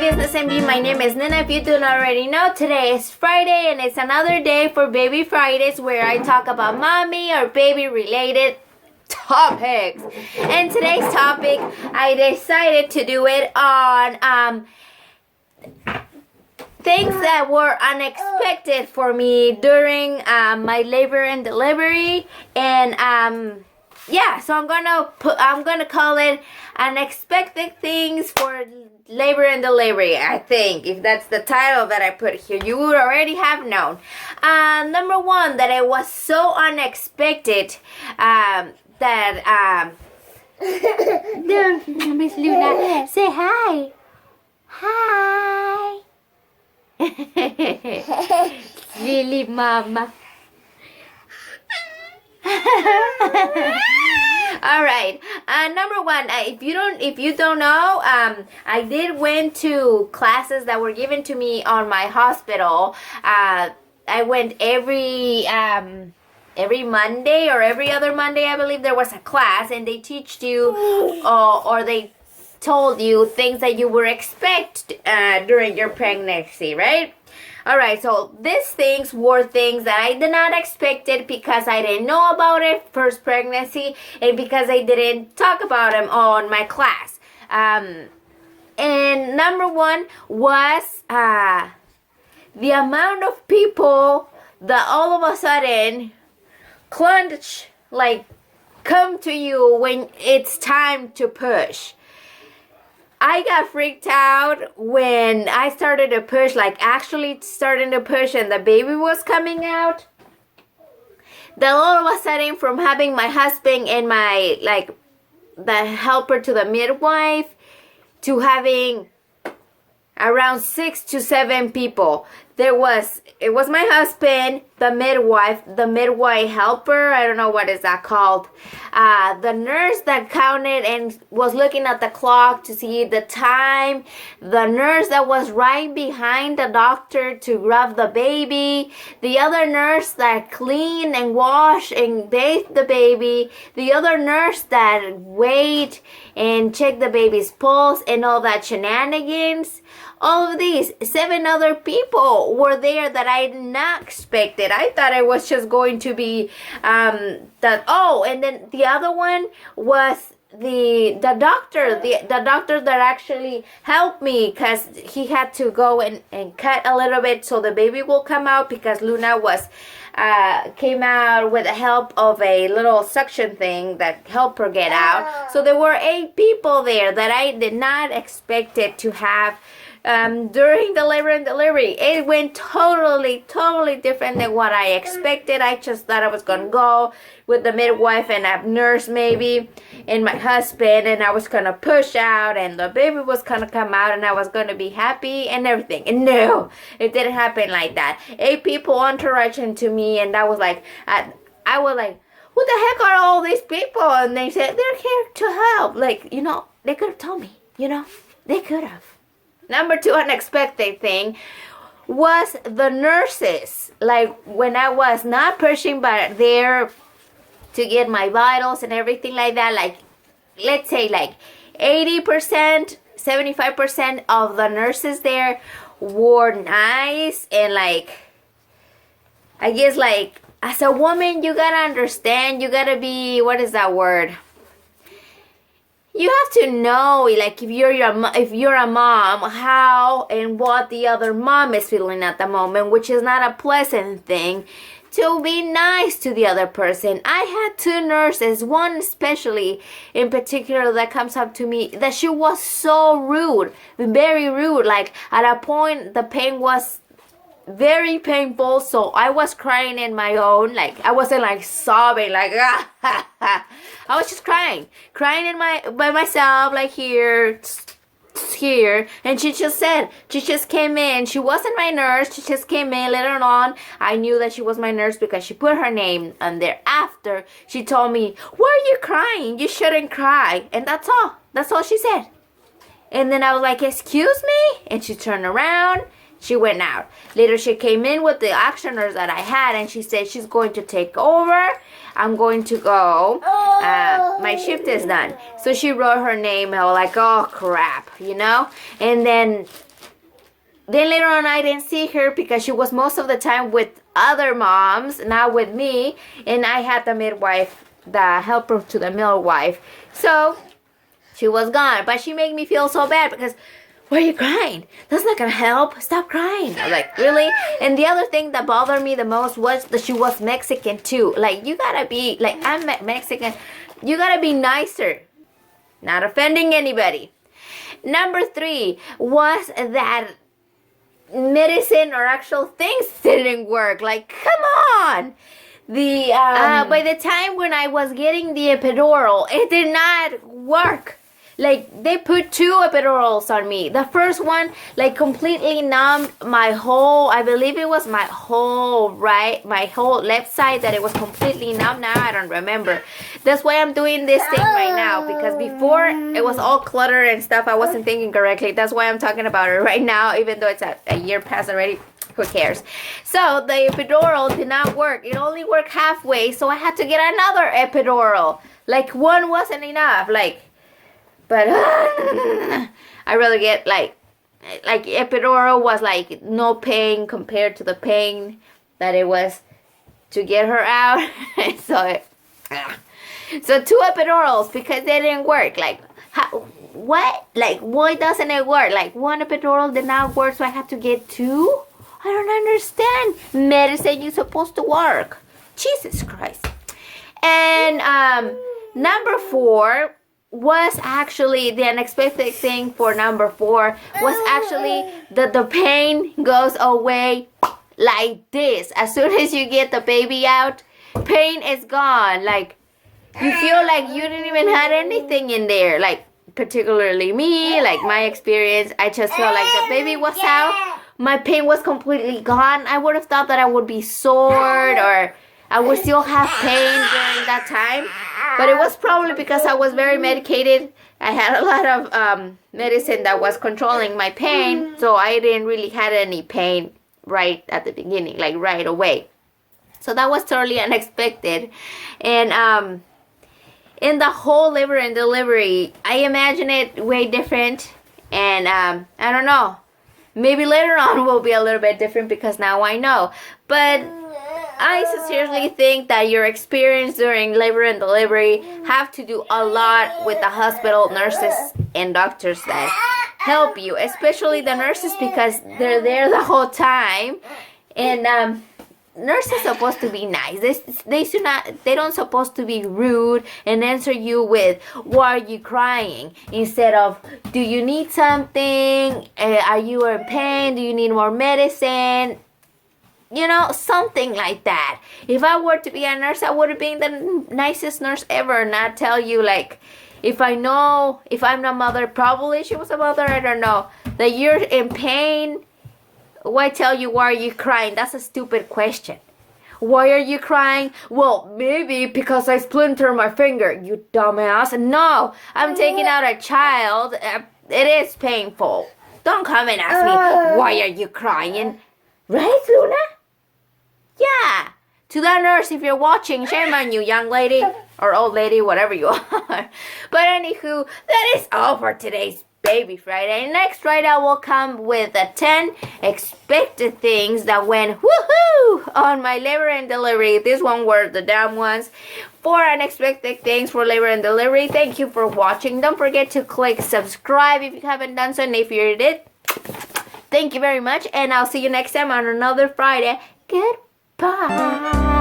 business MD. My name is Nena. If you do not already know, today is Friday and it's another day for Baby Fridays where I talk about mommy or baby related topics. And today's topic, I decided to do it on things that were unexpected for me during my labor and delivery, and yeah, so I'm gonna call it unexpected things for labor and delivery. I think if that's the title that I put here, you would already have known. Number one, that it was so unexpected that Miss Luna, say hi. Hi. Really, mama. All right. Number one, if you don't know, I did went to classes that were given to me on my hospital. I went every Monday or every other Monday, I believe there was a class, and they teach you or they told you things that you would expect during your pregnancy, right? All right, so these things were things that I did not expect it because I didn't know about it first pregnancy and because I didn't talk about them on my class. And number one was the amount of people that all of a sudden come to you when it's time to push. I got freaked out when I started to push, like actually starting to push and the baby was coming out. Then all of a sudden, from having my husband and my, the helper to the midwife, to having around 6 to 7 people. It was my husband, the midwife helper, I don't know what is that called, the nurse that counted and was looking at the clock to see the time, the nurse that was right behind the doctor to grab the baby, the other nurse that cleaned and washed and bathed the baby, the other nurse that weighed and checked the baby's pulse and all that shenanigans. All of these 7 other people were there that I did not expect it. I thought it was just going to be and then the other one was the doctor, the doctor that actually helped me because he had to go and cut a little bit so the baby will come out because Luna came out with the help of a little suction thing that helped her get out. So there were 8 people there that I did not expect it to have during the labor and delivery. It went totally different than what I expected. I just thought I was gonna go with the midwife and a nurse maybe and my husband, and I was gonna push out and the baby was gonna come out and I was gonna be happy and everything. And no, it didn't happen like that. 8 people entouraging to me, and I was like, I was like, what the heck are all these people? And they said they're here to help. Like, they could have told me, they could have. Number 2 unexpected thing was the nurses. Like when I was not pushing but there to get my vitals and everything like that, like let's say 80%, 75% of the nurses there were nice, and I guess as a woman you gotta understand, you gotta be, what is that word? You have to know, if you're a mom, how and what the other mom is feeling at the moment, which is not a pleasant thing, to be nice to the other person. I had 2 nurses, one especially in particular that comes up to me, that she was so rude, very rude. Like at a point, the pain was very painful, so I was crying in my own, I wasn't sobbing, I was just crying by myself, here, and she just came in. She wasn't my nurse, she just came in. Later on, I knew that she was my nurse because she put her name on there. After, she told me, why are you crying? You shouldn't cry. And that's all she said. And then I was like, excuse me? And she turned around. She went out. Later, she came in with the actioners that I had, and she said she's going to take over. I'm going to go. My shift is done. So she wrote her name. I was like, oh, crap, And then then later on, I didn't see her because she was most of the time with other moms, not with me. And I had the midwife, the helper to the midwife. So she was gone. But she made me feel so bad because, why are you crying? That's not going to help. Stop crying. I was like, really? And the other thing that bothered me the most was that she was Mexican too. Like, you got to be, like, I'm Mexican. You got to be nicer. Not offending anybody. Number 3 was that medicine or actual things didn't work. Like, come on. By the time when I was getting the epidural, it did not work. Like, they put 2 epidurals on me. The first one, like, completely numbed my whole, I believe it was my whole left side, that it was completely numb. Now I don't remember. That's why I'm doing this thing right now, because before it was all cluttered and stuff. I wasn't thinking correctly. That's why I'm talking about it right now, even though it's a year past already. Who cares? So the epidural did not work. It only worked halfway, so I had to get another epidural. Like, one wasn't enough. But I rather get like epidural was like no pain compared to the pain that it was to get her out. So 2 epidurals because they didn't work. Like, what? Like, why doesn't it work? Like, 1 epidural did not work, so I have to get 2? I don't understand. Medicine is supposed to work. Jesus Christ. And number 4 was actually the unexpected thing. For number 4 was actually that the pain goes away like this. As soon as you get the baby out, pain is gone. Like, you feel like you didn't even have anything in there. Like, particularly me, like my experience, I just felt like the baby was out. My pain was completely gone. I would have thought that I would be sore or I would still have pain during that time. But it was probably because I was very medicated. I had a lot of medicine that was controlling my pain. So I didn't really have any pain right at the beginning, like right away. So that was totally unexpected. And in the whole labor and delivery, I imagine it way different. And I don't know. Maybe later on will be a little bit different because now I know. But I sincerely think that your experience during labor and delivery have to do a lot with the hospital nurses and doctors that help you, especially the nurses because they're there the whole time. And nurses are supposed to be nice. They don't supposed to be rude and answer you with, why are you crying? Instead of, do you need something? Are you in pain? Do you need more medicine? You know, something like that. If I were to be a nurse, I would have been the nicest nurse ever. Not tell you, like, if I'm the mother, probably she was a mother, I don't know, that you're in pain. Why tell you, why are you crying? That's a stupid question. Why are you crying? Well, maybe because I splintered my finger, you dumbass. No, I'm taking out a child. It is painful. Don't come and ask me, why are you crying? Right, Luna? Yeah. To that nurse, if you're watching, shame on you, young lady. Or old lady, whatever you are. But anywho, that is all for today's Baby Friday. Next Friday, I will come with the 10 expected things that went woohoo on my labor and delivery. This one were the damn ones. 4 unexpected things for labor and delivery. Thank you for watching. Don't forget to click subscribe if you haven't done so. And if you did, thank you very much. And I'll see you next time on another Friday. Goodbye.